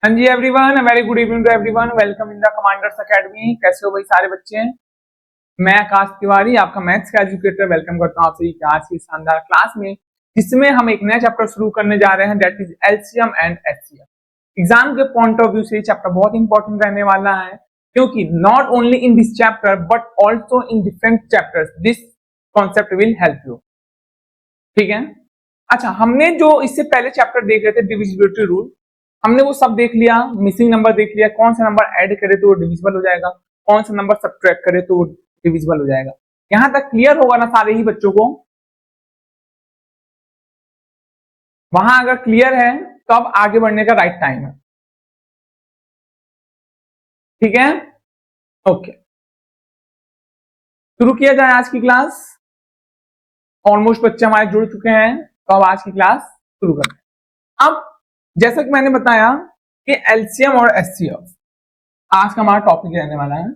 हाँ जी everyone, very good evening to everyone. Welcome in the Commanders Academy. कैसे हो भाई सारे बच्चे? मैं आकाश तिवारी, आपका मैथ्स का एजुकेटर, वेलकम करता हूँ आप सभी आज की शानदार क्लास में, जिसमें हम एक नया चैप्टर शुरू करने जा रहे हैं, that is LCM and HCF. Exam के पॉइंट ऑफ व्यू से ये चैप्टर बहुत इंपॉर्टेंट रहने वाला है, क्योंकि not only in this chapter but also in different chapters this concept will help you. ठीक है। अच्छा, हमने जो इससे पहले चैप्टर देख रहे थे डिविजिबिलिटी रूल, हमने वो सब देख लिया। मिसिंग नंबर देख लिया, कौन सा नंबर ऐड करे तो वो डिविजिबल हो जाएगा, कौन सा नंबर सब्ट्रैक्ट करे तो वो डिविजिबल हो जाएगा। यहां तक क्लियर होगा ना सारे ही बच्चों को? वहां अगर क्लियर है तो अब आगे बढ़ने का राइट टाइम है। ठीक है, ओके, शुरू किया जाए आज की क्लास। ऑलमोस्ट बच्चे हमारे जुड़ चुके हैं, तो अब आज की क्लास शुरू करते हैं। अब जैसा कि मैंने बताया कि एलसीएम और एचसीएफ आज का हमारा टॉपिक रहने वाला है।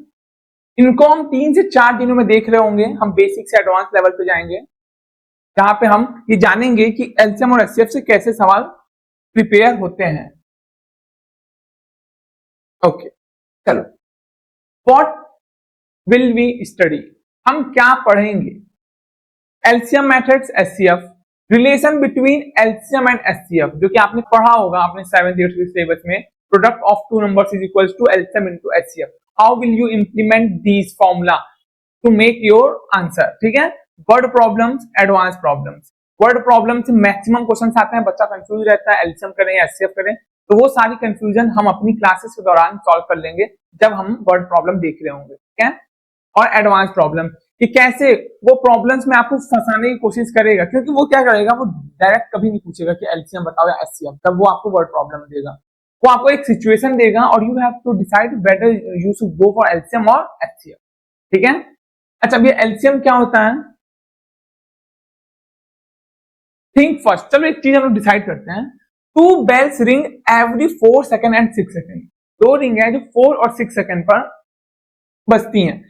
इनको हम 3 से 4 दिनों में देख रहे होंगे। हम बेसिक से एडवांस लेवल पे जाएंगे, जहां पे हम ये जानेंगे कि एलसीएम और एचसीएफ से कैसे सवाल प्रिपेयर होते हैं। ओके, चलो, व्हाट विल वी स्टडी? हम क्या पढ़ेंगे? LCM methods, HCF, relation between LCM and HCF, जो कि आपने पढ़ा होगा अपने 7th 8th सिलेबस में। Product of two numbers is equals to LCM into HCF. How will you implement this formula to make your answer? ठीक है। Word problems, advance problems. Word problem से मैक्सिमम क्वेश्चन आते हैं, बच्चा confuse रहता है LCM करें या एचसीएफ करें, तो वो सारी कंफ्यूजन हम अपनी क्लासेस के दौरान सॉल्व कर लेंगे जब हम वर्ड प्रॉब्लम देख रहे होंगे। ठीक है। और एडवांस प्रॉब्लम कि कैसे वो प्रॉब्लम्स में आपको फंसाने की कोशिश करेगा, क्योंकि वो क्या करेगा, वो डायरेक्ट कभी नहीं पूछेगा कि एलसीएम बताओ या एचसीएफ, तब वो आपको वर्ड प्रॉब्लम देगा। वो आपको एक सिचुएशन देगा और you have to decide whether you should go for LCM और एचसीएफ। ठीक है। अच्छा, अब ये एलसीएम क्या होता है? Think first. चलो एक चीज हम लोग डिसाइड करते हैं। 2 bells ring every 4 second and 6 second. 2 ring है जो 4 और 6 सेकंड पर बजती हैं।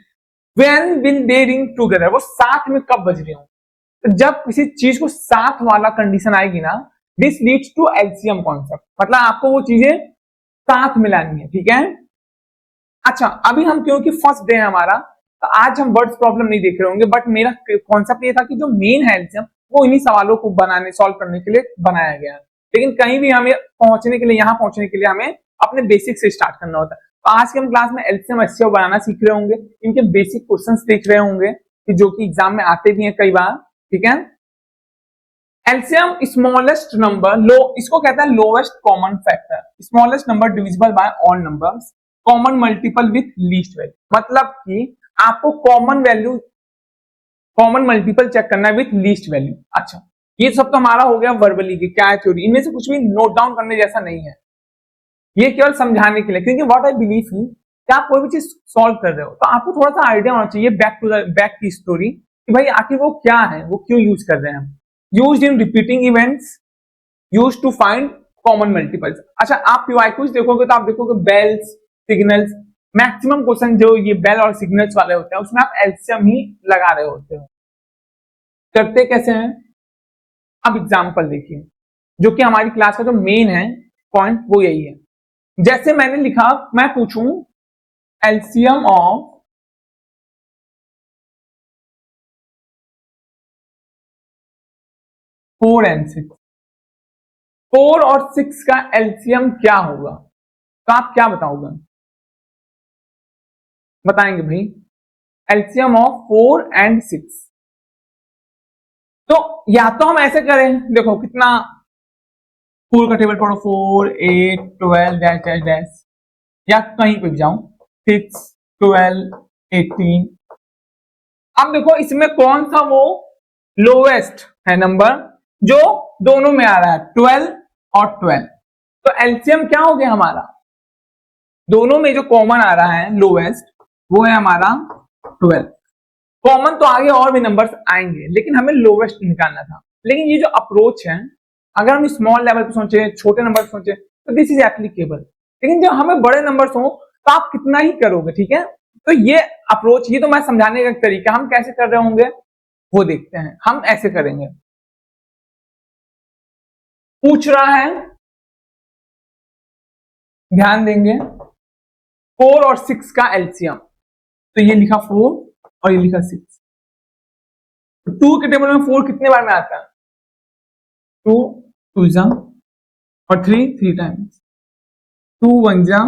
When will they ring together? वो साथ में कब बज रही हों? तो जब किसी चीज को साथ वाला कंडीशन आएगी ना, this leads to LCM concept, मतलब आपको वो चीजें साथ मिलानी है। ठीक है। अच्छा, अभी हम क्योंकि फर्स्ट डे है हमारा, तो आज हम वर्ड्स प्रॉब्लम नहीं देख रहे होंगे, बट मेरा कॉन्सेप्ट ये था कि जो मेन है एलसीएम, वो इन्हीं सवालों को बनाने सॉल्व करने के लिए बनाया गया है। लेकिन कहीं भी हमें पहुंचने के लिए, यहाँ पहुंचने के लिए हमें अपने बेसिक से स्टार्ट करना होता है। तो आज के हम क्लास में एलसीएम एचसीएफ बनाना सीख रहे होंगे, इनके बेसिक क्वेश्चंस देख रहे होंगे कि जो कि एग्जाम में आते भी हैं कई बार। ठीक है। एलसीएम स्मॉलेस्ट नंबर, लो, इसको कहता है lowest common factor. Smallest number divisible by all numbers, common multiple with least value, मतलब कि आपको common value, common multiple check करना है विथ लीस्ट वैल्यू। अच्छा, ये सब तो हमारा हो गया वर्बली की क्या है थ्योरी, इनमें से कुछ भी नोट डाउन करने जैसा नहीं है, ये केवल समझाने के लिए। क्योंकि व्हाट आई बिलीव इन, कि आप कोई भी चीज सॉल्व कर रहे हो तो आपको थोड़ा सा आइडिया होना चाहिए बैक टू द बैक की स्टोरी, कि भाई आखिर वो क्या है, वो क्यों यूज कर रहे हैं हम। Used in repeating events, used to find common multiples. अच्छा, आप पीवाईक्यूज देखोगे तो आप देखोगे बेल्स, सिग्नल्स, मैक्सिमम क्वेश्चन जो ये बेल और सिग्नल्स वाले होते हैं उसमें आप एलसीएम ही लगा रहे होते हो। करते कैसे हैं? अब एग्जांपल देखिए, जो कि हमारी क्लास का जो मेन है पॉइंट वो यही है। जैसे मैंने लिखा, मैं पूछूं एलसीएम ऑफ 4 and 6, 4 और 6 का एलसीएम क्या होगा, तो आप क्या बताओगे? बताएंगे भाई एलसीएम ऑफ 4 and 6। तो या तो हम ऐसे करें, देखो कितना पूल का टेबल पढ़ो, 4 8 12 डैश डैश डैश, या कहीं पे जाऊं 6 12 18। अब देखो इसमें कौन सा वो लोवेस्ट है नंबर जो दोनों में आ रहा है, 12 और 12। तो एलसीएम क्या हो गया हमारा, दोनों में जो कॉमन आ रहा है लोवेस्ट वो है हमारा 12। कॉमन तो आगे और भी नंबर्स आएंगे, लेकिन हमें लोवेस्ट निकालना था। लेकिन ये जो अप्रोच है, अगर हम स्मॉल लेवल पे सोचे, छोटे नंबर पे सोचे, तो दिस इज एप्लीकेबल। लेकिन जब हमें बड़े नंबर्स हो तो आप कितना ही करोगे। ठीक है। तो ये अप्रोच, ये तो मैं समझाने का तरीका, हम कैसे कर रहे होंगे वो देखते हैं। हम ऐसे करेंगे, पूछ रहा है ध्यान देंगे 4 और 6 का एलसीएम, तो ये लिखा 4 और ये लिखा 6। 2 के टेबल में 4 कितने बार में आता है? 2 2 जा और 3 टाइम्स, 2 1 जा।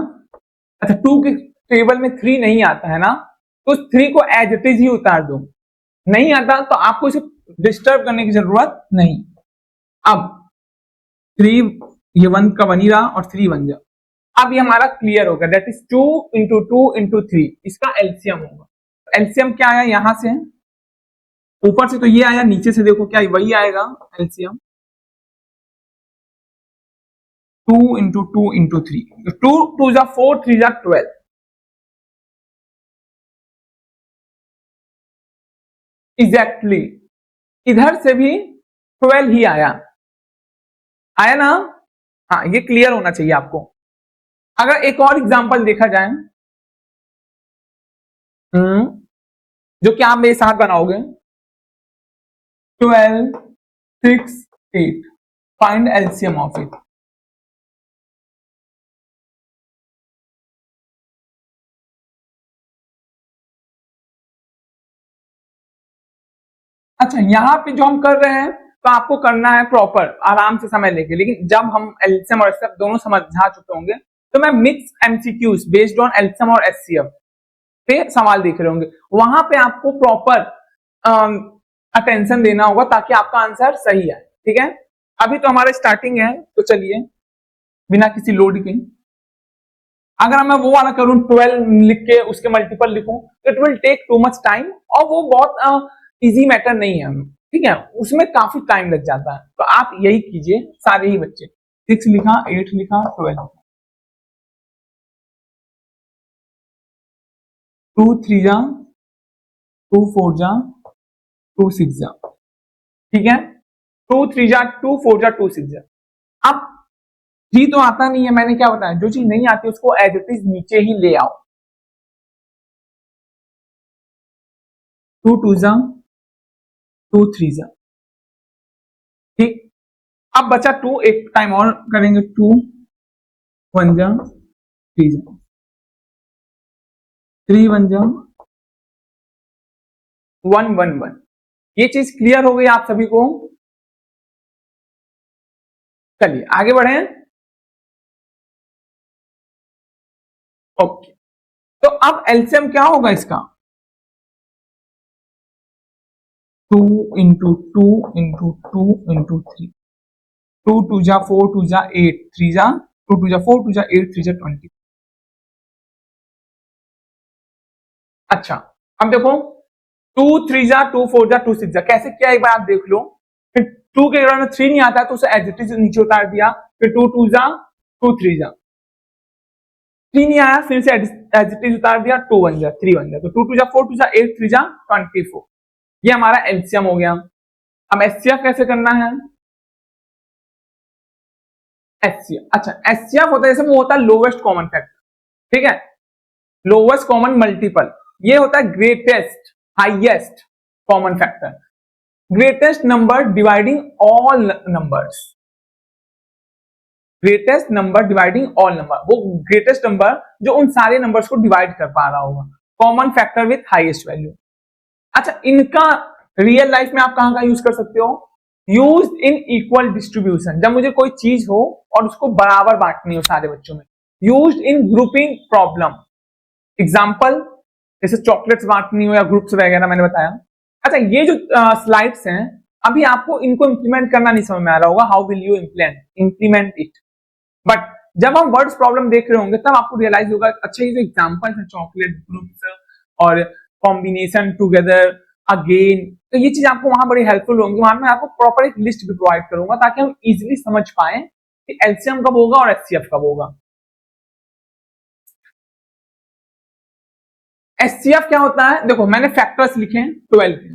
अच्छा 2 के टेबल में 3 नहीं आता है ना, तो 3 को एज इट इज ही उतार दो। नहीं आता तो आपको इसे डिस्टर्ब करने की जरूरत नहीं। अब 3 ये 1 का 1 ही रहा और 3 1 जा। अब ये हमारा क्लियर होगा, दैट इज 2 इंटू 2 इंटू 3, इसका एलसीएम होगा। एलसीएम क्या आया यहां से, ऊपर से तो ये आया, नीचे से देखो क्या वही आएगा एलसीएम, 2 इंटू 2 इंटू 3, 2 2 जा 4, 3 जा 12। एग्जैक्टली इधर से भी 12 ही आया ना। हाँ ये क्लियर होना चाहिए आपको। अगर एक और एग्जांपल देखा जाए, जो कि आप मेरे साथ बनाओगे, 12 6 8, फाइंड एलसीएम ऑफ इट। अच्छा यहां पे जो हम कर रहे हैं तो आपको करना है प्रॉपर आराम से समय लेके, लेकिन जब हम एलसीएम और एचसीएफ दोनों समझा चुके होंगे तो मैं mix MCQs based on LCM और एचसीएफ पे सवाल देख रहे होंगे, वहां पे आपको प्रॉपर अटेंशन देना होगा ताकि आपका आंसर सही है। ठीक है, अभी तो हमारा स्टार्टिंग है, तो चलिए बिना किसी लोड के, अगर मैं वो वाला करूं 12 लिख के उसके मल्टीपल लिखूं तो it will take too much time, और वो बहुत इजी मैटर नहीं है। ठीक है, उसमें काफी टाइम लग जाता है, तो आप यही कीजिए सारे ही बच्चे। 6 लिखा, 8 लिखा, 12, 2 3 जा, 2 4 जा, 2 6 जा। ठीक है, 2 3 जा, 2 4 जा, 2 6 जा। अब 3 तो आता नहीं है, मैंने क्या बताया, जो चीज नहीं आती उसको एज इट इज नीचे ही ले आओ। 2 2 जा, 2 3 जा। ठीक, अब बचा 2, एक टाइम और करेंगे, 2 1 जा, 3 जा, 3 1 जा, 1 1 1। ये चीज क्लियर हो गई आप सभी को? चलिए आगे बढ़े। ओके, तो अब एलसीएम क्या होगा इसका, 2 इंटू 2 इंटू 2 इंटू 3, 2 2 जा 4, 2 जा 8, 3 जा 2 2 जा 4, 2 जा 8, 3 जा 20। अच्छा अब देखो 2 3 जा 2 4 जा 2 6 जा, कैसे किया एक बार आप देख लो। फिर 2 के अगर 3 नहीं आता तो उसे एज इट इज नीचे उतार दिया, फिर 2 2 जा 2 3 जा, 3 नहीं आया फिर से एज इट इज उतार दिया, 2 1 जा 3 1 जा, तो 2 2 जा 4, 2 जा 8, 3 जा 24। ये हमारा एलसीएम हो गया। अब एचसीएफ कैसे करना है, एचसीएफ, अच्छा एचसीएफ होता है जैसे वो होता है लोवेस्ट कॉमन फैक्टर। ठीक है, लोवेस्ट कॉमन मल्टीपल, ये होता है greatest highest common factor, greatest number dividing all numbers, greatest number dividing all number, वो ग्रेटेस्ट नंबर जो उन सारे नंबर्स को डिवाइड कर पा रहा होगा, common factor with highest value. अच्छा इनका रियल लाइफ में आप कहां यूज कर सकते हो, यूज इन इक्वल डिस्ट्रीब्यूशन, जब मुझे कोई चीज हो और उसको बराबर बांटनी हो सारे बच्चों में, use in grouping problem, example जैसे चॉकलेट्स बांटनी हो या ग्रुप्स वगैरह मैंने बताया। अच्छा ये जो स्लाइड्स हैं अभी आपको इनको इंप्लीमेंट करना नहीं समझ में आ रहा होगा, how will you implement it, but जब हम वर्ड्स प्रॉब्लम देख रहे होंगे तब आपको रियलाइज होगा अच्छा ये जो एग्जाम्पल्स है चॉकलेट ग्रुप्स और कॉम्बिनेशन टुगेदर अगेन, तो ये चीज आपको वहां बड़ी हेल्पफुल होंगी। वहां मैं आपको प्रॉपर एक लिस्ट भी प्रोवाइड करूंगा ताकि हम इजिली समझ पाए कि एलसीएम कब होगा और एचसीएफ कब होगा। एचसीएफ क्या होता है, देखो मैंने फैक्टर्स लिखे 12 के,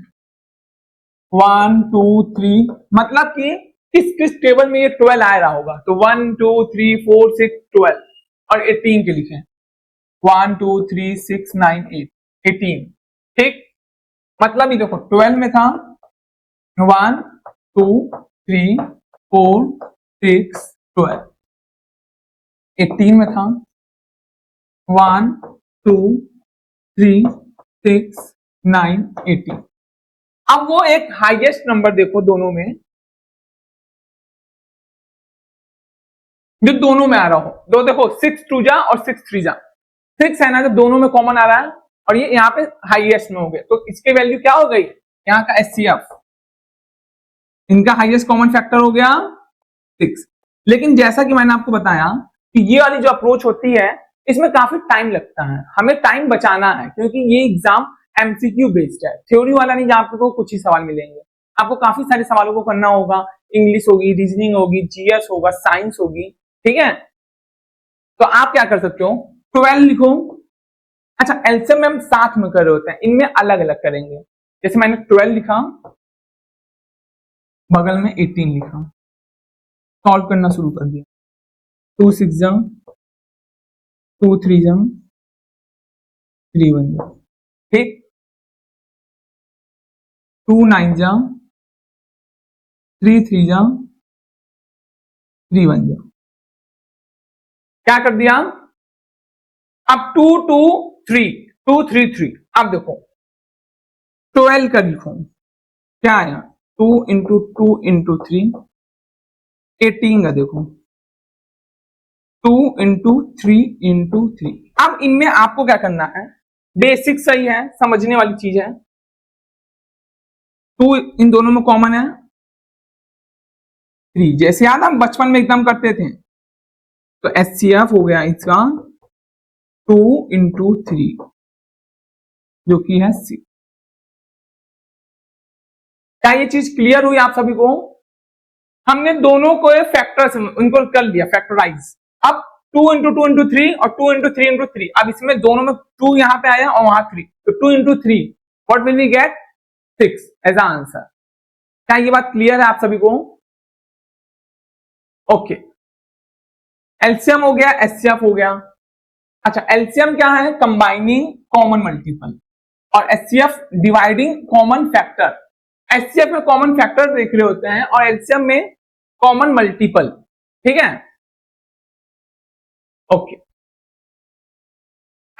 1 2 3, मतलब कि किस किस टेबल में ये 12 आ रहा होगा, तो 1 2 3 4 6 12 और 18 के लिखे 1 2 3 6 9 8 18। ठीक, मतलब ये देखो 12 में था 1 2 3 4 6 12, 18 में था 1 2 3 6 9 18। अब वो एक हाईएस्ट नंबर देखो दोनों में, जो दोनों में आ रहा हो। दो देखो 6 2 जा और 6 3 जा, 6 है ना, जो दोनों में कॉमन आ रहा है और ये यहाँ पे हाईएस्ट में हो गए, तो इसके वैल्यू क्या हो गई, यहाँ का एचसीएफ, इनका हाईएस्ट कॉमन फैक्टर हो गया 6। लेकिन जैसा कि मैंने आपको बताया कि ये वाली जो अप्रोच होती है इसमें काफी टाइम लगता है, हमें टाइम बचाना है, क्योंकि ये एग्जाम एमसीक्यू बेस्ड है, थ्योरी वाला नहीं जहां आपको कुछ ही सवाल मिलेंगे, आपको काफी सारे सवालों को करना होगा, इंग्लिश होगी, रीजनिंग होगी, जीएस होगा, साइंस होगी, ठीक है। तो आप क्या कर सकते हो, 12 लिखो। अच्छा एलसीएम में हम साथ में कर रहे होते हैं, इनमें अलग अलग करेंगे। जैसे मैंने 12 लिखा, बगल में 18 लिखा, सॉल्व करना शुरू कर दिया। 2 6 जा, 2 3 जा, 3 1 जा, ठीक। 2 9 जा, 3 3 जा, 3 1 जा। क्या कर दिया, अब 2 2 3 2 3 3। अब देखो 12 का लिखो, क्या आया 2 इंटू 2 इंटू 3, 18 का देखो 2 इंटू 3 इंटू 3। अब इनमें आपको क्या करना है, बेसिक सही है, समझने वाली चीज है। 2 इन दोनों में कॉमन है, 3 जैसे याद हम बचपन में एकदम करते थे, तो एचसीएफ हो गया इसका 2 इंटू 3 जो कि है 6। क्या ये चीज क्लियर हुई आप सभी को, हमने दोनों को फैक्टर्स उनको कर लिया फैक्टराइज। अब 2 इंटू 2 इंटू 3 और 2 इंटू 3 इंटू 3, अब इसमें दोनों में 2 यहां पे आया और वहां 3, तो 2 into 3 what will we get 6 as a answer. क्या ये बात क्लियर है आप सभी को, ओके। एलसीएम हो गया, एचसीएफ हो गया। अच्छा एलसीएम क्या है, कंबाइनिंग कॉमन मल्टीपल, और HCF dividing common factor. HCF में कॉमन फैक्टर देख रहे होते हैं और एलसीएम में कॉमन मल्टीपल, ठीक है, ओके।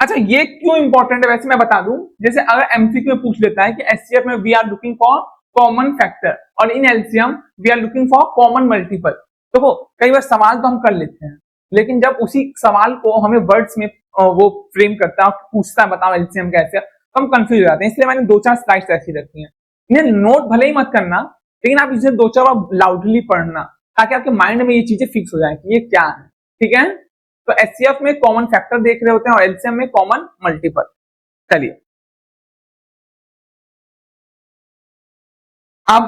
अच्छा ये क्यों इंपॉर्टेंट है वैसे मैं बता दूं, जैसे अगर एमसीक्यू में पूछ लेता है कि एचसीएफ में we are looking for common factor और in LCM we are looking for common multiple. देखो कई बार सवाल तो हम कर लेते हैं, लेकिन जब उसी सवाल को हमें वर्ड्स में वो फ्रेम करता है, पूछता है बताओ एलसीएम कैसे, तो हम कंफ्यूज हो जाते हैं। इसलिए मैंने 2-4 स्लाइड्स ऐसी रखी हैं, इन्हें नोट भले ही मत करना, लेकिन आप इसे 2-4 बार लाउडली पढ़ना, ताकि आपके माइंड में ये चीजें फिक्स हो जाए कि ये क्या है, ठीक है। तो एचसीएफ में कॉमन फैक्टर देख रहे होते हैं और एलसीएम में कॉमन मल्टीपल। चलिए अब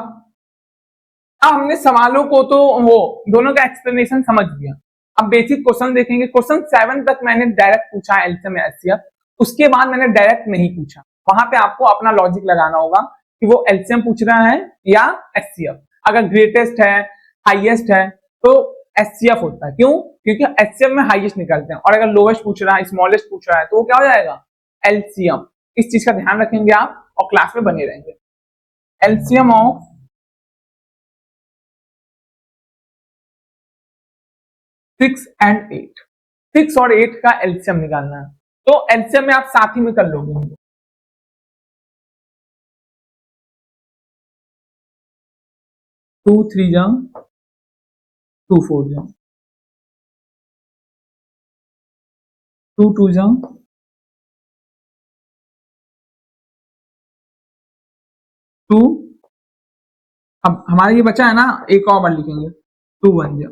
हमने सवालों को तो वो दोनों का एक्सप्लेनेशन समझ लिया। अब बेसिक क्वेश्चन देखेंगे। क्वेश्चन 7 तक मैंने डायरेक्ट पूछा एलसीएम या एचसीएफ, उसके बाद मैंने डायरेक्ट नहीं पूछा, वहां पे आपको अपना लॉजिक लगाना होगा कि वो एलसीएम पूछ रहा है या एचसीएफ। अगर ग्रेटेस्ट है, हाईएस्ट है, तो एचसीएफ होता है। क्यों, क्योंकि एचसीएफ में हाईएस्ट निकलते हैं, और अगर लोवेस्ट पूछ रहा है, स्मॉलेस्ट पूछ रहा है, तो वो क्या हो जाएगा, एलसीएम। इस चीज का ध्यान रखेंगे आप और क्लास में बने रहेंगे। एलसीएम ऑफ 6 and 8, 6 और 8 का एलसीएम निकालना है, तो एलसीएम में आप साथ ही में कर लोगे। 2 3 जा, 2 4 जा, 2 2 जा, 2, अब हमारा ये बचा है ना, एक और बार लिखेंगे, 2 1 जा,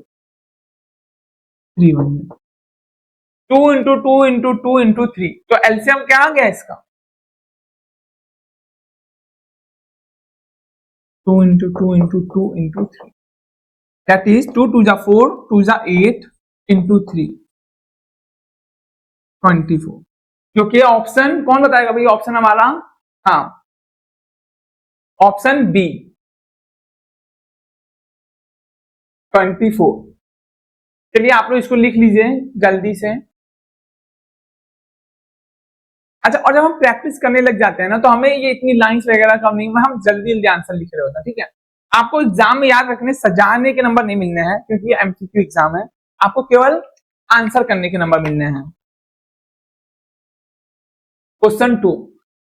3 1 जा, 2 इंटू 2 इंटू 2 इंटू 3, तो एलसीएम क्या आ गया इसका, 2 into 2 into 2 into 3, that is 2 2 जा 4, 2 जा 8 इंटू 3 24। क्योंकि ऑप्शन कौन बताएगा भाई, ऑप्शन हमारा, हाँ ऑप्शन बी 24। चलिए आप लोग इसको लिख लीजिए जल्दी से। अच्छा, और जब हम प्रैक्टिस करने लग जाते हैं ना, तो हमें ये इतनी लाइंस वगैरह कम नहीं, हम जल्दी जल्दी आंसर लिख रहे होते हैं, ठीक है। आपको एग्जाम में याद रखने, सजाने के नंबर नहीं मिलने हैं, क्योंकि ये एमसीक्यू एग्जाम है। आपको केवल आंसर करने के नंबर मिलने हैं। Question 2,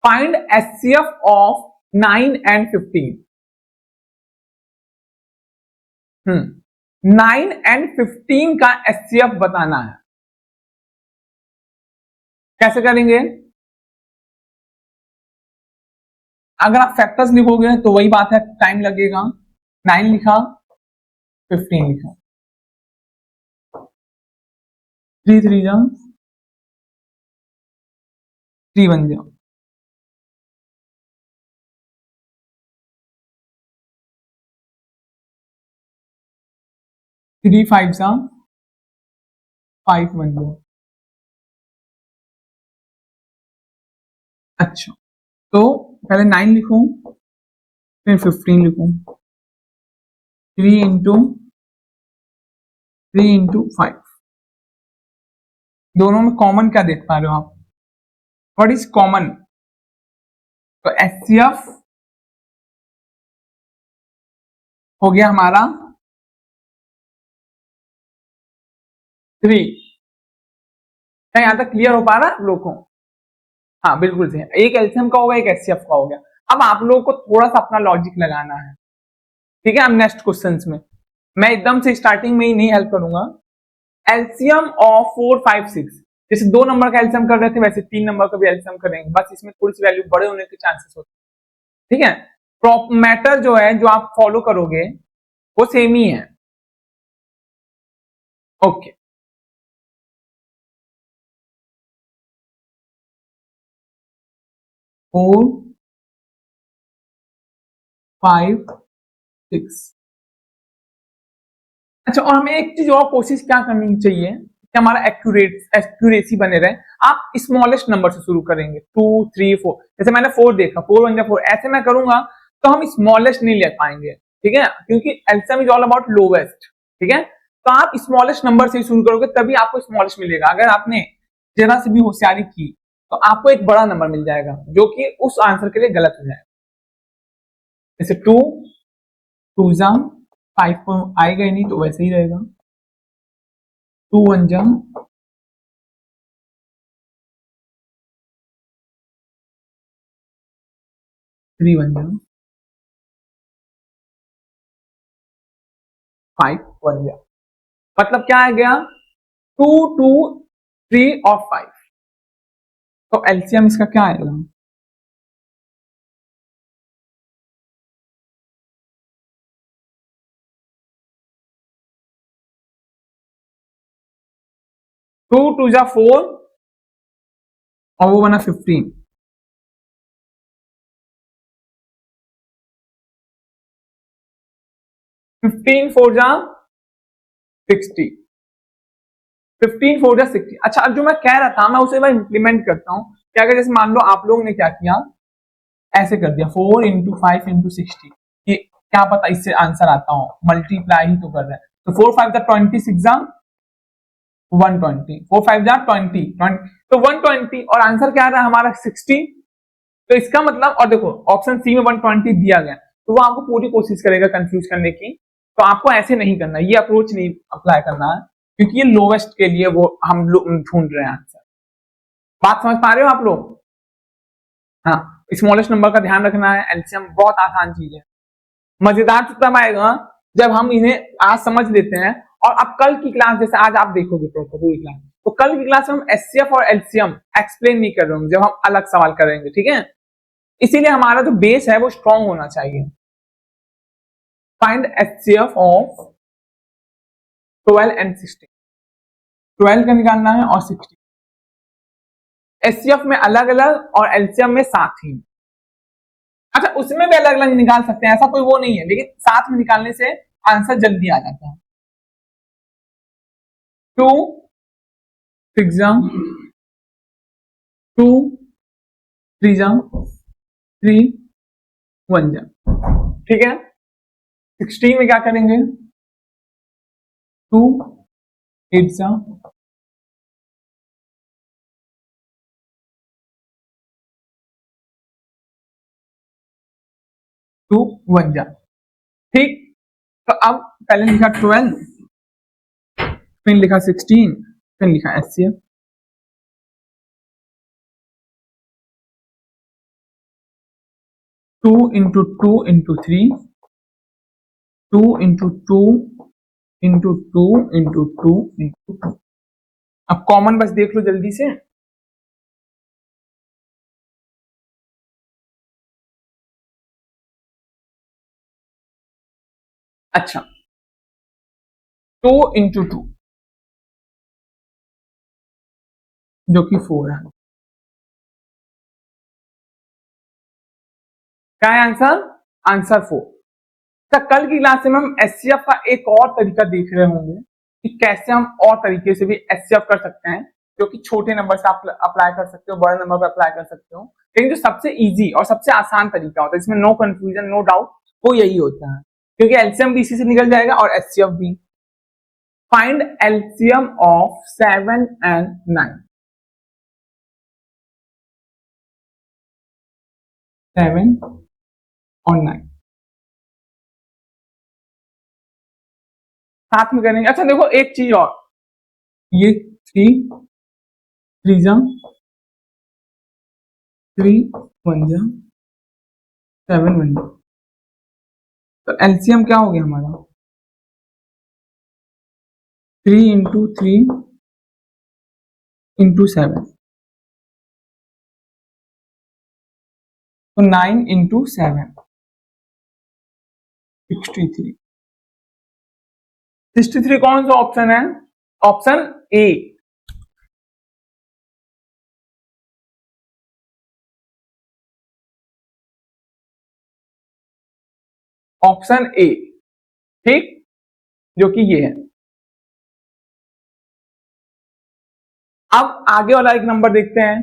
find HCF of 9 and 15। 9 and 15 का एचसीएफ बताना है। कैसे करेंगे? अगर आप फैक्टर्स लिखोगे तो वही बात है, टाइम लगेगा। 9 लिखा, 15 लिखा, 3 3 जा 3 1 जा 3 5 जा 5 1 जा। अच्छा, तो पहले 9 लिखूं फिर 15 लिखूं। 3 इंटू 5, दोनों में कॉमन क्या देख पा रहे हो आप? What is common? तो एचसीएफ हो गया हमारा 3। क्या यहां तक क्लियर हो पा रहा है आप लोग को? हाँ बिल्कुल सही, एक एलसीएम का होगा, एक एचसीएफ का हो गया। अब आप लोगों को थोड़ा सा अपना लॉजिक लगाना है, ठीक है? अब नेक्स्ट क्वेश्चंस में मैं एकदम से स्टार्टिंग में ही नहीं हेल्प करूंगा। एलसीएम ऑफ 4 5 6, जैसे 2 नंबर का एलसीएम कर रहे थे वैसे 3 नंबर का भी एलसीएम करेंगे, बस इसमें थोड़ी सी वैल्यू बड़े होने के चांसेस होते हैं, ठीक है? प्रॉप मैटर जो है जो आप फॉलो करोगे वो सेम ही है। Okay, four 5 6। अच्छा, और हमें एक चीज और कोशिश क्या करनी चाहिए कि हमारा एक्यूरेसी बने रहे। आप स्मॉलेस्ट नंबर से शुरू करेंगे, 2 3 4। जैसे मैंने 4 देखा, 4 1 4, ऐसे मैं करूंगा तो हम स्मॉलेस्ट नहीं ले पाएंगे, ठीक है? क्योंकि LCM is all about lowest, ठीक है? तो आप स्मॉलेस्ट नंबर से शुरू करोगे तभी आपको स्मॉलेस्ट मिलेगा। अगर आपने जरा से भी होशियारी की तो आपको एक बड़ा नंबर मिल जाएगा जो कि उस आंसर के लिए गलत हो जाएगा। जैसे 2 2 जा 5 को आएगा ही नहीं तो वैसे ही रहेगा। 2 1 जा 3 1 जा 5 1 जा, मतलब क्या आ गया? 2 2 3 और 5। तो एलसीएम इसका क्या आएगा? 2 2 जा 4 और वो बना 15। 15 4 जा 60। 15 4 जा 60। अच्छा, अब जो मैं कह रहा था मैं उसे मैं इंप्लीमेंट करता हूं। क्या अगर जैसे मान लो आप लोगों ने क्या किया, ऐसे कर दिया 4 इंटू 5 इंटू 60, कि क्या पता इससे आंसर आता हो, मल्टीप्लाई ही तो कर रहा है। तो 4 5 जा 20, 6 जा 120, 4 5 जा 20, तो 120 और आंसर क्या आ रहा है हमारा 60। तो इसका मतलब, और देखो ऑप्शन सी में 120 दिया गया तो वो आपको पूरी कोशिश करेगा कंफ्यूज करने की। तो आपको ऐसे नहीं करना, ये अप्रोच नहीं अप्लाई करना है, क्योंकि ये लोवेस्ट के लिए वो हम लोग ढूंढ रहे हैं आंसर। बात समझ पा रहे हो आप लोग? हाँ, स्मॉलेस्ट नंबर का ध्यान रखना है। एलसीएम बहुत आसान चीज है। मजेदार तो तब आएगा जब हम इन्हें आज समझ लेते हैं, और अब कल की क्लास, जैसे आज आप देखोगे पूरी क्लास, तो कल की क्लास में हम एचसीएफ और एलसीएम एक्सप्लेन नहीं कर रहे होंगे, जब हम अलग सवाल करेंगे, ठीक है? इसीलिए हमारा जो बेस है वो स्ट्रॉन्ग होना चाहिए। Find HCF of 12 and 16। 12 का निकालना है और 16। एचसीएफ में अलग अलग और एलसीएम में साथ ही। अच्छा, उसमें भी अलग अलग निकाल सकते हैं, ऐसा कोई वो नहीं है, लेकिन साथ में निकालने से आंसर जल्दी आ जाता है। 2 6 जा 2 3 जा 3 1 जा, ठीक है? 16 में क्या करेंगे? 2 8 जा 2 1 जा, ठीक? तो अब पहले लिखा 12, फिर लिखा 16, फिर लिखा HCF, two into two into three, two into two into two into two into two. अब कॉमन बस देख लो जल्दी से। अच्छा, टू इंटू टू जो कि 4 है। क्या है आंसर? आंसर 4। तो कल की क्लास में हम एचसीएफ का एक और तरीका देख रहे होंगे कि कैसे हम और तरीके से भी एचसीएफ कर सकते हैं, जो कि छोटे नंबर से आप अप्लाई कर सकते हो, बड़े नंबर पर अप्लाई कर सकते हो। लेकिन जो सबसे इजी और सबसे आसान तरीका होता है, इसमें नो कंफ्यूजन नो डाउट, वो यही होता है, क्योंकि एलसीएम भी इसी से निकल जाएगा और एचसीएफ भी। Find LCM of 7 and 9। 7 और 9 साथ में करेंगे। अच्छा देखो एक चीज और, ये 3 जा 3 1 जा 7 1 जा, तो एलसीएम क्या हो गया हमारा? 3 इंटू 3 इंटू 7, तो 9 इंटू 7 63। 63 कौन सा ऑप्शन है? Option A. ऑप्शन ए, ठीक, जो कि ये है। अब आगे वाला एक नंबर देखते हैं।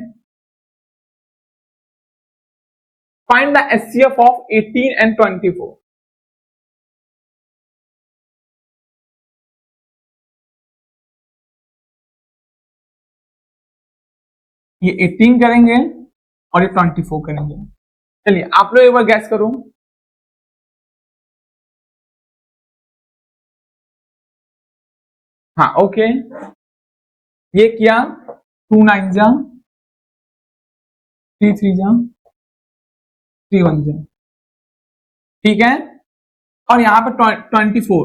Find the HCF of 18 and 24। ये 18 करेंगे और ये 24 करेंगे। चलिए आप लोग एक बार गैस करो। हाँ ओके, ये किया 2 9 जा 3 3 जा 3 1 जा, ठीक है। और यहां पर 24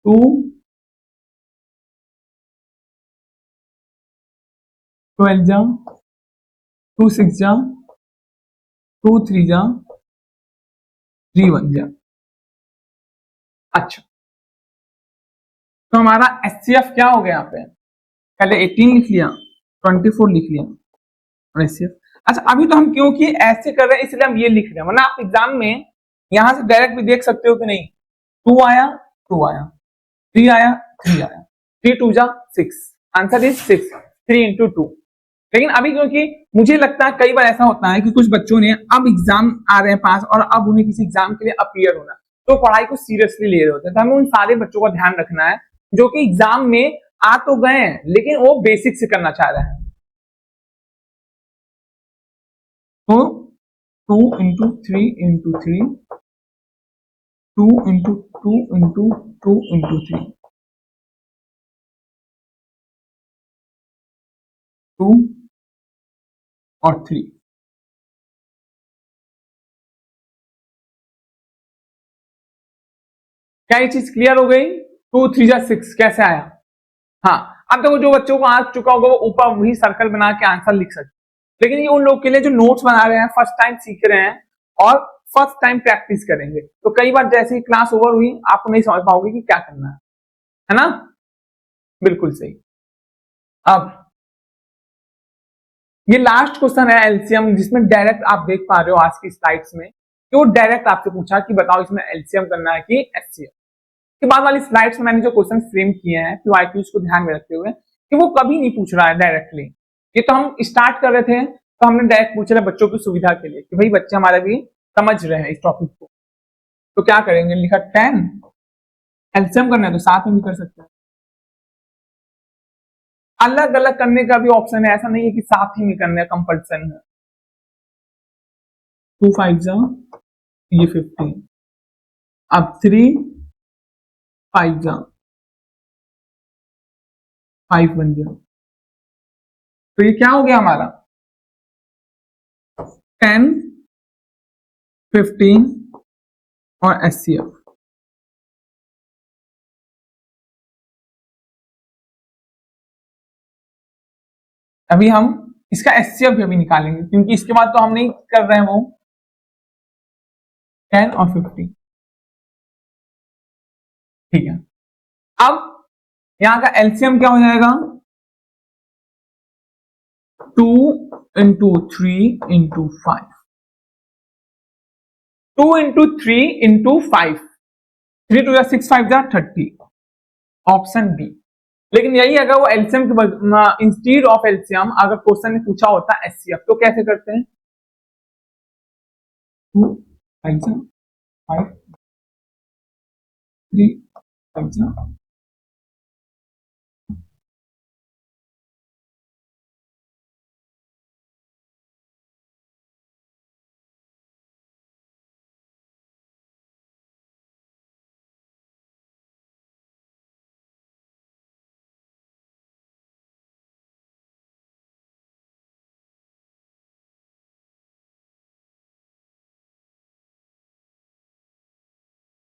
2 12 जा 2 6 जा 2 3 जा 3 1 जा। अच्छा, तो हमारा एचसीएफ क्या हो गया यहाँ पे? पहले 18 लिख लिया, 24 लिख लिया और एचसीएफ। अच्छा अभी तो हम क्योंकि ऐसे कर रहे हैं इसलिए हम ये लिख रहे हैं, वरना आप एग्जाम में यहां से डायरेक्ट भी देख सकते हो कि नहीं, 2 आया 2 आया 3 आया 3 आया, 3 2 जा 6, आंसर इज 6, 3 इंटू 2। लेकिन अभी क्योंकि मुझे लगता है कई बार ऐसा होता है कि कुछ बच्चों ने अब एग्जाम आ रहे हैं पास और अब उन्हें किसी एग्जाम के लिए अपीयर होना, तो पढ़ाई को सीरियसली ले रहे होते हैं। तो हमें उन सारे बच्चों का ध्यान रखना है जो कि एग्जाम में आ तो गए हैं लेकिन वो बेसिक से करना चाह रहे हैं। तो 2 into 3 into 3, 2 into 2 into 2 into 3, 2 और 3। क्या ये चीज क्लियर हो गई? 2 3 जा 6 कैसे आया? हाँ, अब देखो जो बच्चों को आ चुका होगा वो ऊपर वही सर्कल बना के आंसर लिख सकते, लेकिन ये उन लोग के लिए जो नोट्स बना रहे हैं, फर्स्ट टाइम सीख रहे हैं और फर्स्ट टाइम प्रैक्टिस करेंगे, तो कई बार जैसे ही क्लास ओवर हुई आपको नहीं समझ पाओगे कि क्या करना है ना? बिल्कुल सही। अब ये लास्ट क्वेश्चन है एलसीएम, जिसमें डायरेक्ट आप देख पा रहे हो आज की स्लाइड्स में कि वो डायरेक्ट आपसे पूछा कि बताओ इसमें एलसीएम करना है कि एचसीएफ। के बाद वाली स्लाइड्स में मैंने जो क्वेश्चन फ्रेम किए हैं पीवाईक्यूज को ध्यान में रखते हुए कि वो कभी नहीं पूछ रहा है डायरेक्टली। ये तो हम स्टार्ट कर रहे थे तो हमने डायरेक्ट पूछ रहे बच्चों की सुविधा के लिए कि भाई बच्चे हमारे भी समझ रहे हैं इस टॉपिक को, तो क्या करेंगे, लिखा 10, एलसीएम करना है तो साथ में भी कर सकते हैं। अलग अलग करने का भी ऑप्शन है, ऐसा नहीं है कि साथ ही में करने का कंपल्सन है। 2 5 जा ये 15, अब 3 5 जा 5 1 जा तो ये क्या हो गया हमारा 10, 15 और HCF। अभी हम इसका HCF भी अभी निकालेंगे, क्योंकि इसके बाद तो हम नहीं कर रहे हैं वो 10 और 15। ठीक है, अब यहां का एलसीएम क्या हो जाएगा 2 into 3 into 5, 2 into 3 into 5, 3 two 6 5 30, option B. लेकिन यही अगर वो एलसीएम के इंस्टीड ऑफ एलसीएम अगर क्वेश्चन ने पूछा होता एचसीएफ तो कैसे करते हैं 2 5 5 3 5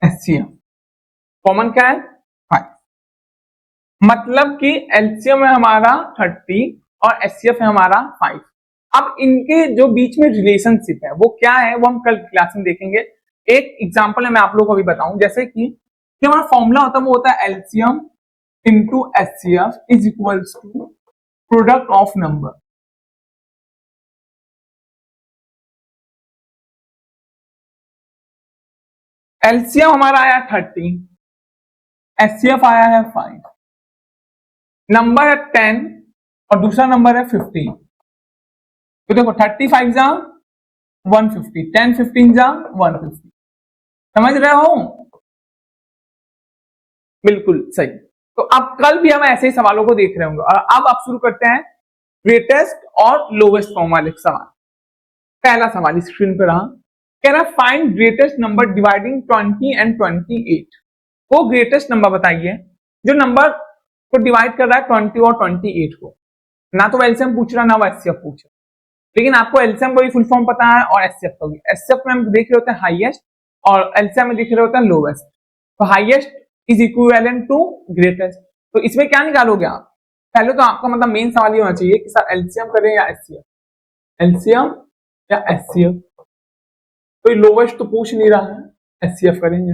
एचसीएफ कॉमन क्या है 5, मतलब कि एलसीएम है हमारा 30 और एचसीएफ है हमारा 5। अब इनके जो बीच में रिलेशनशिप है वो क्या है वो हम कल क्लास में देखेंगे। एक एग्जांपल है मैं आप लोगों को अभी बताऊं, जैसे कि जो हमारा फॉर्मूला होता है वो होता है LCM into HCF is equals to product of number. LCM हमारा आया 30, एचसीएफ आया है 5, नंबर है 10 और दूसरा नंबर है 15। तो देखो 35 जा 150, 10 15 जा 150, समझ रहे हो? बिल्कुल सही। तो अब कल भी हम ऐसे ही सवालों को देख रहे होंगे। और अब आप शुरू करते हैं ग्रेटेस्ट और लोवेस्ट फॉर्म वाले सवाल। पहला सवाल स्क्रीन पर रहा, कह रहा find greatest number dividing 20 and 28। वो ग्रेटेस्ट नंबर बताइए जो नंबर को डिवाइड कर रहा है 20 और 28 को। ना तो एलसीएम पूछ रहा ना वो एचसीएफ पूछ रहा, लेकिन आपको एलसीएम को भी फुल फॉर्म पता है और एचसीएफ को भी। एचसीएफ में हम देख रहे होते हैं हाईएस्ट और एलसीएम में देख रहे होते हैं लोवेस्ट। तो highest is equivalent to greatest. तो इसमें क्या निकालोगे आप? पहले तो आपका मतलब मेन सवाल ये होना चाहिए कि सर एलसीएम करें या एचसीएफ, एलसीएम या एचसीएफ। तो लोवेस्ट तो पूछ नहीं रहा है, एचसीएफ करेंगे।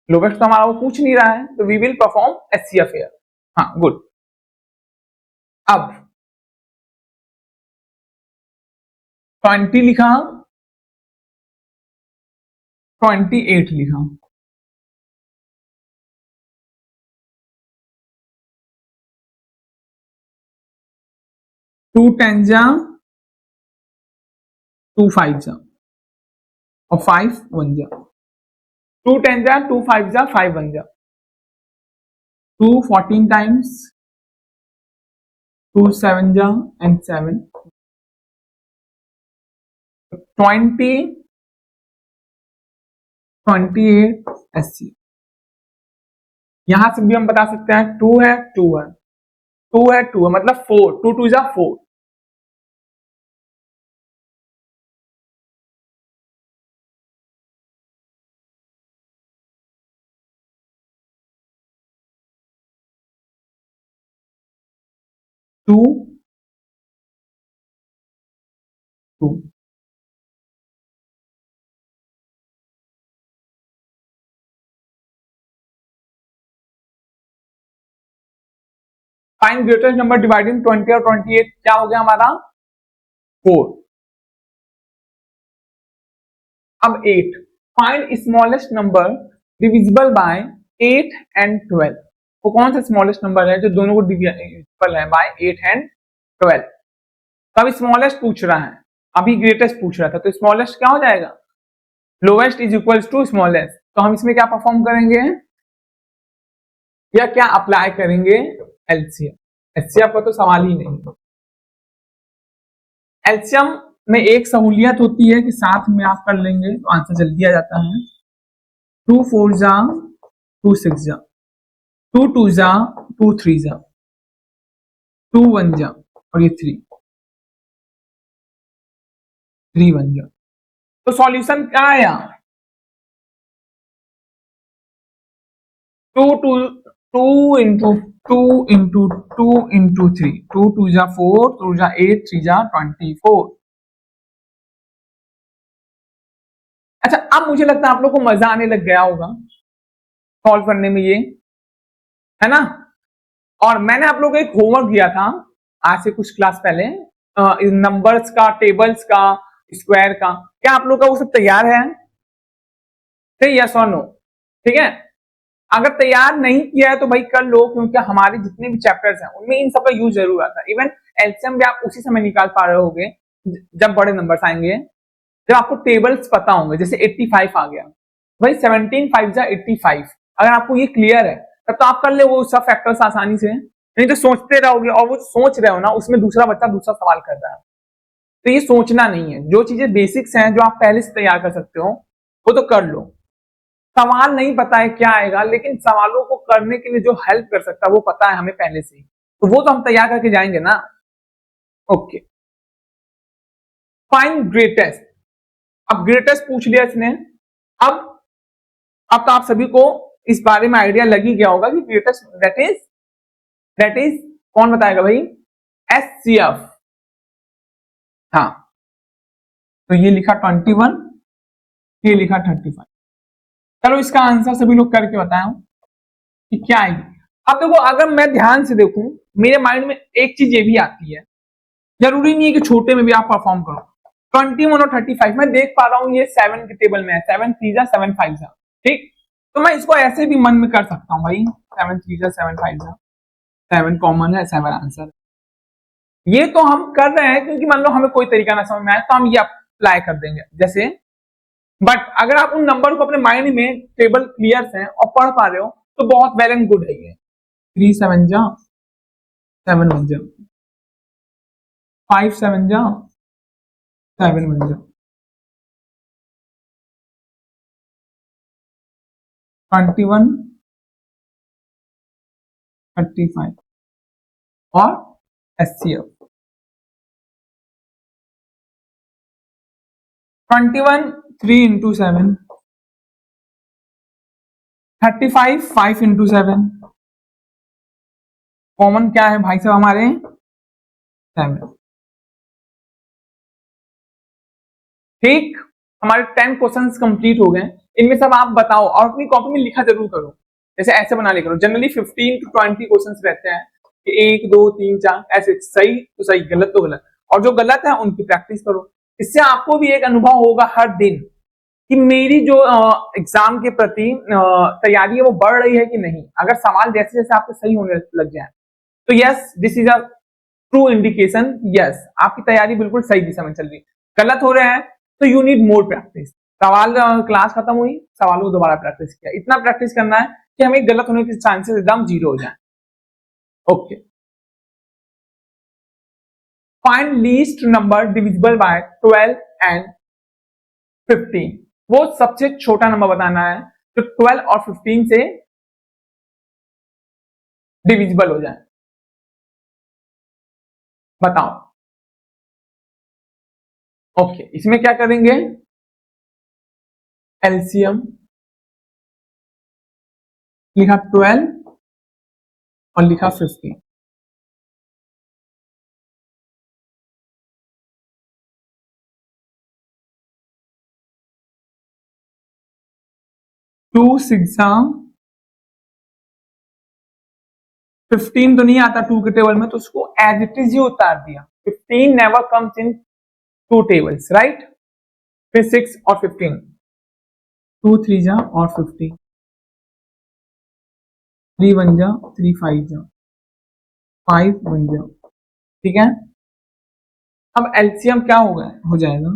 लोवेस्ट तो हमारा वो पूछ नहीं रहा है, तो we will perform HCF here. हाँ गुड। अब 20 लिखा, 28 लिखा, टू 10 जा 2 5 जा और 5 1 जा, 2 10 जा 2 5 जा 5 1 जा, 2 14 टाइम्स, 2 7 जा एंड 7, 20 28 80। यहां से भी हम बता सकते हैं 2 है 2 है 2 है 2 है मतलब 4, 2 2 जा 4, two 2। Find greatest number dividing 20 और 28 क्या हो गया हमारा 4। अब 8, find smallest number divisible bye 8 and 12। वो कौन सा स्मॉलेस्ट नंबर है जो दोनों को डिविजिबल है बाय 8 एंड 12? तो अब स्मॉलेस्ट पूछ रहा है, अभी ग्रेटेस्ट पूछ रहा था, तो स्मॉलेस्ट क्या हो जाएगा lowest is equals to smallest. तो हम इसमें क्या परफॉर्म करेंगे या क्या अप्लाई करेंगे एलसीएम। एचसीएफ का तो सवाल ही नहीं। एलसीएम में एक सहूलियत होती है कि साथ में आप कर लेंगे तो आंसर जल्दी आ जाता है। 2 4 जा 2 6 जा, 2 2 जा 2 3 जा, 2 1 जा और ये 3 बन गया। तो सॉल्यूशन क्या आया, 2 टू 2 इंटू 2 इंटू 2 इंटू 3, 2 2 जा 4, 2 जा 8, 3 जा 24। अच्छा, अब मुझे लगता है आप लोग को मजा आने लग गया होगा सॉल्व करने में, ये है ना। और मैंने आप लोगों को एक होमवर्क दिया था आज से कुछ क्लास पहले, नंबर्स का, टेबल्स का, स्क्वायर का। क्या आप लोग का वो सब तैयार है? ठीक, यस और नो? ठीक है, अगर तैयार नहीं किया है तो भाई कर लो, क्योंकि हमारे जितने भी चैप्टर्स हैं उनमें इन सब का यूज जरूर आता है। इवन एलसीएम भी आप उसी समय निकाल पा रहे होगे जब बड़े नंबर्स आएंगे, जब आपको टेबल्स पता होंगे। जैसे 85 आ गया भाई, 17 5 जा 85, अगर आपको ये क्लियर है तब तो आप कर ले वो सब फैक्टर्स आसानी से। नहीं तो सोचते रहोगे, और वो सोच रहे हो ना, उसमें दूसरा बच्चा दूसरा सवाल कर रहा है। तो ये सोचना नहीं है, जो चीजें बेसिक्स हैं जो आप पहले से तैयार कर सकते हो वो तो कर लो। सवाल नहीं पता है क्या आएगा, लेकिन सवालों को करने के लिए जो हेल्प कर सकता है वो पता है हमें पहले से ही, तो वो तो हम तैयार करके जाएंगे ना। Okay, find greatest. अब ग्रेटेस्ट पूछ लिया इसने। अब अब तो आप सभी को इस बारे में आइडिया लग ही गया होगा कि ग्रेटेस्ट दैट इज कौन बताएगा भाई? एचसीएफ। हाँ, तो ये लिखा 21, ये लिखा 35। चलो इसका आंसर सभी लोग करके बताएं कि क्या आएगी। अब देखो, अगर मैं ध्यान से देखूं, मेरे माइंड में एक चीज ये भी आती है, जरूरी नहीं है कि छोटे में भी आप परफॉर्म करो। 21 और 35 मैं देख पा रहा हूं ये 7 के टेबल में है, 7 3 जा 7 5 जा, ठीक। तो मैं इसको ऐसे भी मन में कर सकता हूं भाई, 7 3 जा 7 5 जा, 7 कॉमन है, 7 आंसर। ये तो हम कर रहे हैं क्योंकि मान लो हमें कोई तरीका ना समझ में आए तो हम ये अप्लाई कर देंगे जैसे। बट अगर आप उन नंबर को अपने माइंड में टेबल क्लियर है और पढ़ पा रहे हो तो बहुत वेल एंड गुड है ये। 3 7 जा 7 1 जा, 5 7 जा 7 1 जा, 21 35 और एचसीएफ। 21 3 इंटू 7, 35 5 इंटू 7, कॉमन क्या है भाई साहब हमारे? 7। ठीक, हमारे 10 क्वेश्चंस कंप्लीट हो गए। इनमें सब आप बताओ और अपनी कॉपी में लिखा जरूर करो, जैसे ऐसे बना लिया करो। जनरली 15 टू 20 क्वेश्चंस रहते हैं कि 1 2 3 4 ऐसे, सही तो सही, गलत तो गलत, और जो गलत है उनकी प्रैक्टिस करो। इससे आपको भी एक अनुभव होगा हर दिन कि मेरी जो एग्जाम के प्रति तैयारी है वो बढ़ रही है कि नहीं। अगर सवाल जैसे जैसे आपके सही होने लग जाए तो yes, this is a true indication, yes आपकी तैयारी बिल्कुल सही दिशा में चल रही है। गलत हो रहे हैं तो यू नीड मोर प्रैक्टिस। सवाल क्लास खत्म हुई, सवालों को दोबारा प्रैक्टिस किया, इतना प्रैक्टिस करना है कि हमें गलत होने के चांसेस एकदम 0 हो जाए। Okay, find least number divisible bye 12 and 15। वो सबसे छोटा नंबर बताना है जो 12 और 15 से डिविजिबल हो जाए। बताओ। ओके, इसमें क्या करेंगे? एलसीएम लिखा 12 और लिखा 15। 2 6 15 तो नहीं आता 2 के टेबल में, तो उसको एज इट इज ही उतार दिया। 15 never comes in 2 tables, right. फिर 6 और 15, 2 3 जा और 15, 3 1 जा 3 5 जा, 5 1 जा, ठीक है। अब एलसीएम क्या होगा, हो जाएगा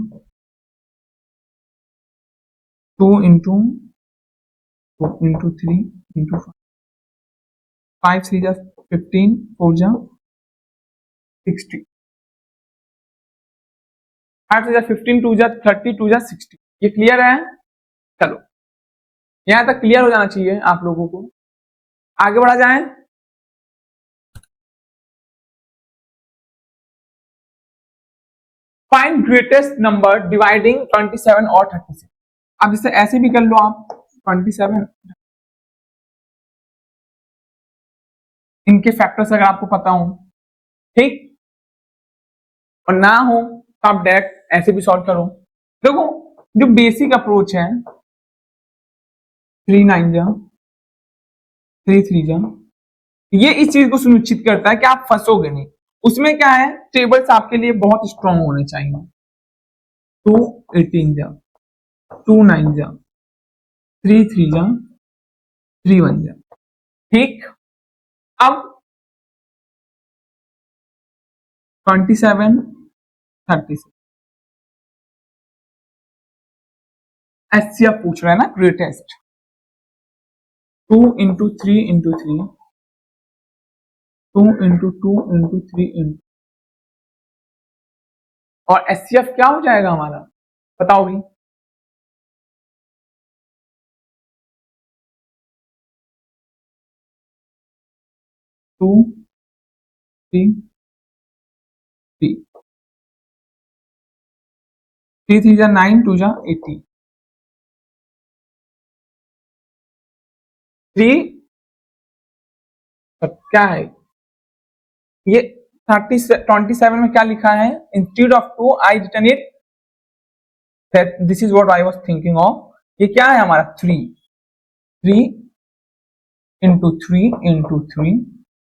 2 इंटू 3 इंटू 5 3 जा 15, 4 जा 60, 5 3 जा 15, 2 जा 30, 2 जा 60। ये क्लियर है? चलो, यहां तक क्लियर हो जाना चाहिए आप लोगों को। आगे बढ़ा जाए। फाइंड ग्रेटेस्ट नंबर डिवाइडिंग 27 और 36। अब इसे ऐसे भी कर लो आप, 27 इनके फैक्टर्स अगर आपको पता हो, ठीक, और ना हो तो आप डायरेक्ट ऐसे भी सॉल्व करो। देखो जो बेसिक अप्रोच है, 3 9 जा 3 3 जा, ये इस चीज को सुनिश्चित करता है कि आप फंसोगे नहीं। उसमें क्या है, टेबल्स आपके लिए बहुत स्ट्रांग होने चाहिए। 2 18 जा 2 9 जा 3 3 जा 3 1 जा, ठीक। अब 27 36 एचसीएफ पूछ रहा है ना, greatest. 2 into 3 into 3, 2 into 2 into 3 और एचसीएफ क्या हो जाएगा हमारा, बताओ भी। 2 3 3 3 3 जा 9 2 जा 18 3 क्या है ये 27 में क्या लिखा है, instead of 2 I return it, this is what I was thinking of. ये क्या है हमारा 3 3 इंटू 3 इंटू 3,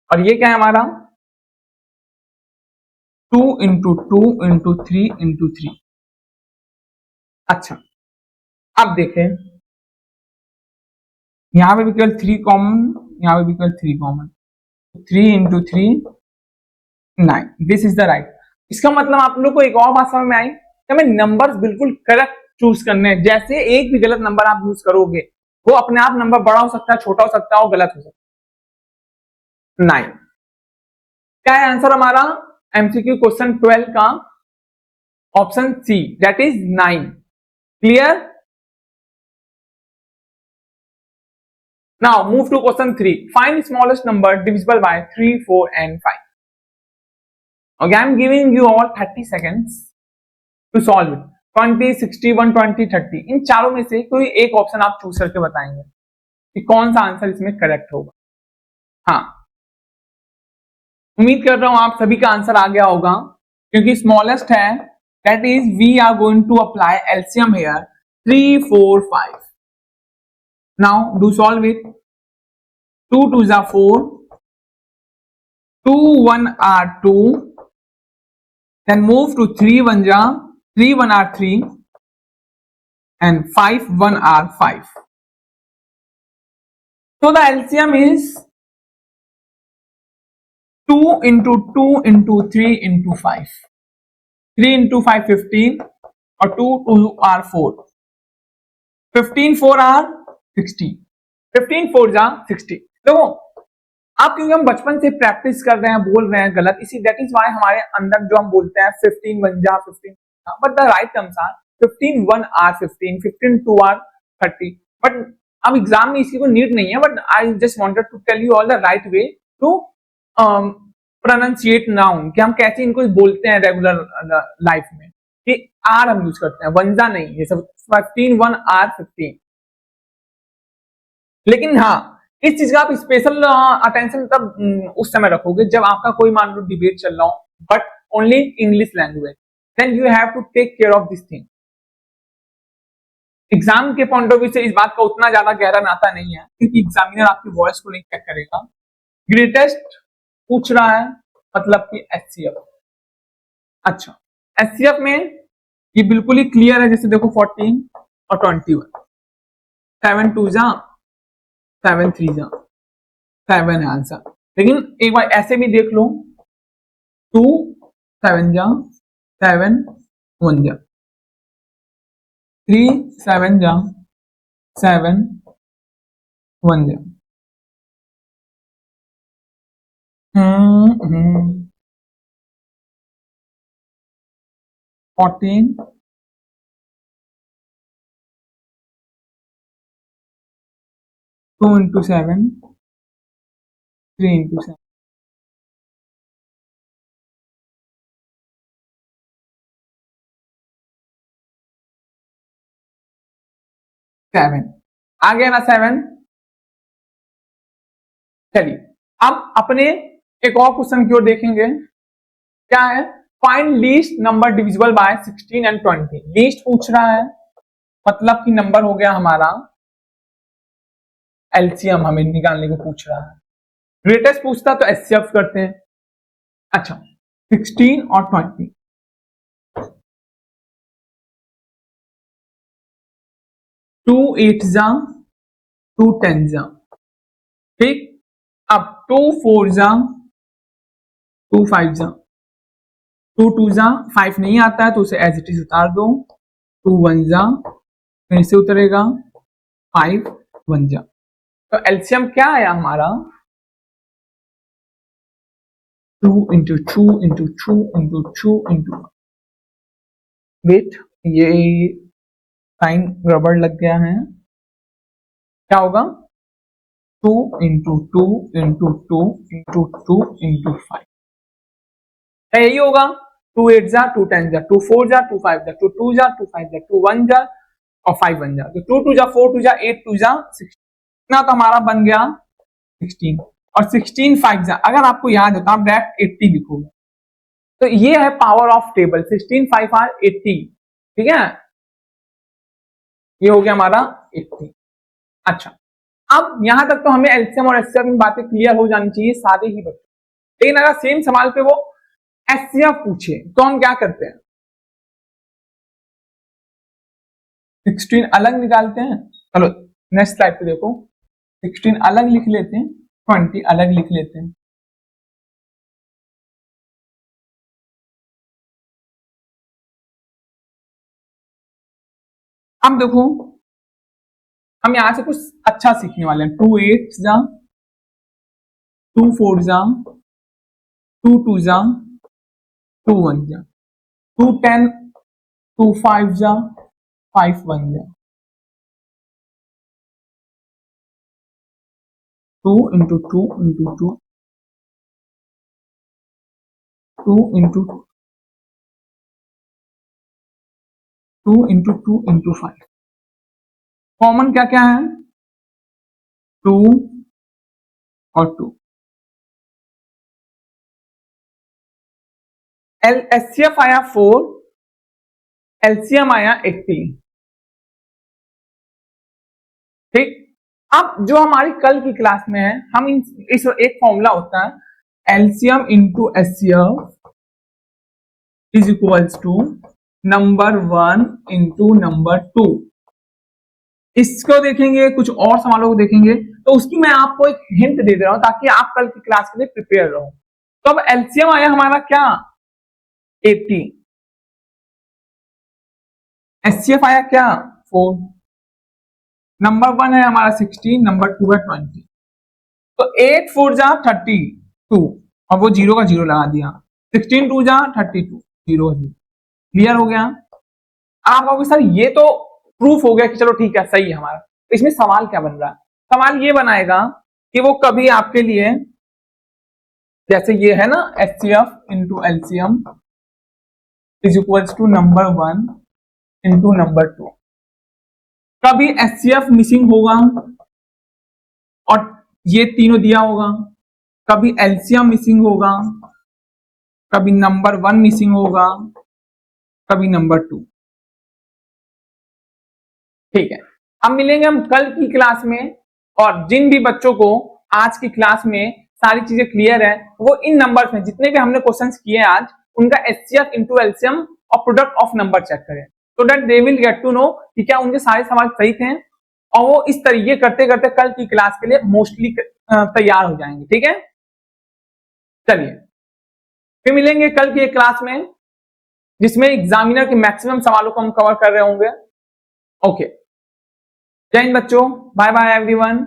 और ये क्या है हमारा 2 इंटू 2 इंटू 3 इंटू 3। अच्छा अब देखें, यहां पे भी केवल 3 कॉमन, यहां पे भी केवल 3 common, 3 into 3 9, this is the right. इसका मतलब आप लोग को एक और बात समझ में आई कि हमें नंबर्स बिल्कुल करेक्ट चूज करने हैं। जैसे एक भी गलत नंबर आप यूज करोगे, वो अपने आप नंबर बड़ा हो सकता है, छोटा हो सकता है और गलत हो सकता है। 9 क्या है आंसर हमारा, एमसीक्यू क्वेश्चन 12 का option C, that is 9। Clear. Now move to question 3, find smallest number divisible by 3 4 and 5। Okay, I'm giving you all 30 seconds to solve it. 20, 60, 120, 30, इन चारों में से कोई एक ऑप्शन आप चूज करके बताएंगे कि कौन सा आंसर इसमें करेक्ट होगा। हाँ, उम्मीद कर रहा हूं आप सभी का आंसर आ गया होगा, क्योंकि स्मॉलेस्ट है, that is we are going to apply LCM here 3 4 5। Now do solve it. 2 2 जा 4, 2 1 are 2, then move to 3 1 ja 3 1 are 3, and 5 1 are 5. So the LCM is 2 into 2 into 3 into 5. 3 into 5 15, और 2 2 are 4, 15 4 are 60, 15 4 जा 60। देखो आप, क्योंकि हम बचपन से practice कर रहे हैं, बोल रहे हैं गलत, इसी दैट इज वाई हमारे अंदर जो हम बोलते हैं 15 1 जा 15, but the right terms are 15 1 are 15, 15 2 are 30। But अब एग्जाम में इसी को नीड नहीं है, but I just wanted to tell you all the right way to pronunciate noun, कि हम कैसे इनको बोलते हैं रेगुलर लाइफ में, कि आर हम यूज करते हैं, वंजा नहीं, ये सब 15 1 आर 15। लेकिन हाँ, इस चीज का आप स्पेशल अटेंशन तब उस समय रखोगे जब आपका कोई मान लो डिबेट चल रहा हो, but only English language, then you have to take care of this thing. Exam के पॉइंट ऑफ व्यू से इस बात का उतना ज्यादा गहरा नाता नहीं है, क्योंकि एग्जामिनर आपकी वॉइस को नहीं चेक करेगा। ग्रेटेस्ट पूछ रहा है, मतलब कि एचसीएफ। अच्छा, एचसीएफ में ये बिल्कुल ही क्लियर है, जैसे देखो 14 और 21, 7 2 जा 7 3 जा 7 है आंसर। लेकिन एक बार ऐसे भी देख लो, 2 7 जा 7 1 जा, 3 7 जा 7 1 जा। 14 2 into 7 3 into 7, 7 आ गया ना 7। चलिए अब अपने एक और क्वेश्चन की ओर देखेंगे। क्या है? Find least number divisible bye 16 and 20। Least पूछ रहा है, मतलब कि नंबर हो गया हमारा एलसीएम हमें निकालने को पूछ रहा है। ग्रेटेस्ट पूछता तो एचसीएफ करते हैं। अच्छा 16 और 20, 2 8 जा 2 10 जा, ठीक। अब 2 4 जा 2 5 जा, 2 2 जा 5 नहीं आता है तो उसे एज इट इज उतार दो। 2 1 जा फिर से उतरेगा, 5 1 जा। तो एलसीएम क्या आया हमारा? 2 into 2 into 2 into 2 into, wait ये साइन रबड़ लग गया है। क्या होगा? 2 इंटू 2 इंटू 2 इंटू 2 इंटू 5, यही होगा। 2 8 जा 2 10 जा, 2 4 जा 2 5 जा, 2 2 जा 2 5 जा, 2 1 जा और 5 1 जा। तो 2 2 जा 4 2 जा 8 2 जा 16, इतना तो हमारा बन गया 16। और 16 5 जा, अगर आपको याद है तो आप डायरेक्ट 80 लिखोगे। तो ये है पावर ऑफ टेबल, 16 5 आर 80, ठीक है। ये हो गया हमारा 80। अच्छा अब यहां तक तो हमें एलसीएम और एचसीएफ में बातें क्लियर हो जानी चाहिए सारे ही बच्चों। लेकिन अगर सेम सवाल पे वो एचसीएफ पूछे तो हम क्या करते हैं? 16 अलग निकालते हैं। चलो नेक्स्ट स्लाइड पे देखो, 16 अलग लिख लेते हैं, 20 अलग लिख लेते हैं। अब देखो हम यहां से कुछ अच्छा सीखने वाले हैं। 2 8 जा 2 4 जा 2 2 जा 2 1 जा, 2 10 2 5 जा 5 1 जा, 2 into 2 into 2 2 into 2 into 2 into 5। Common क्या क्या है? 2 और 2। एचसीएफ आया 4, एलसीएम आया 80, ठीक। अब जो हमारी कल की क्लास में है, हम इस एक फॉर्मूला होता है LCM into HCF is equals to number 1 into number 2। इसको देखेंगे, कुछ और सवालों को देखेंगे, तो उसकी मैं आपको एक हिंट दे रहा हूं ताकि आप कल की क्लास के लिए प्रिपेयर रहो। तो अब एलसीएम आया हमारा क्या? 80, एचसीएफ आया क्या? 4, नंबर 1 है हमारा 16, नंबर 2 है 20। तो 8 4 जा 32 और वो जीरो का जीरो लगा दिया। 16 2 जा 32, जीरो क्लियर हो गया। आप कहोगे सर ये तो प्रूफ हो गया कि चलो ठीक है सही है हमारा, इसमें सवाल क्या बन रहा है? सवाल ये बनाएगा कि वो कभी आपके लिए, जैसे ये है ना HCF into LCM is equals to number 1 into number 2, कभी एचसीएफ मिसिंग होगा और ये तीनों दिया होगा, कभी एलसीएम मिसिंग होगा, कभी नंबर 1 मिसिंग होगा, कभी नंबर 2, ठीक है। अब मिलेंगे हम कल की क्लास में, और जिन भी बच्चों को आज की क्लास में सारी चीजें क्लियर है वो इन नंबर्स में जितने भी हमने क्वेश्चंस किए आज उनका एचसीएफ इंटू एलसीएम और प्रोडक्ट ऑफ नंबर चेक करें, so that they will get to know कि क्या उनके सारे सवाल सही थे, और वो इस तरीके करते करते कल की क्लास के लिए मोस्टली तैयार हो जाएंगे, ठीक है। चलिए फिर मिलेंगे कल की एक क्लास में जिसमें एग्जामिनर के मैक्सिमम सवालों को हम कवर कर रहे होंगे। ओके, जय हिंद बच्चों, बाय बाय एवरीवन।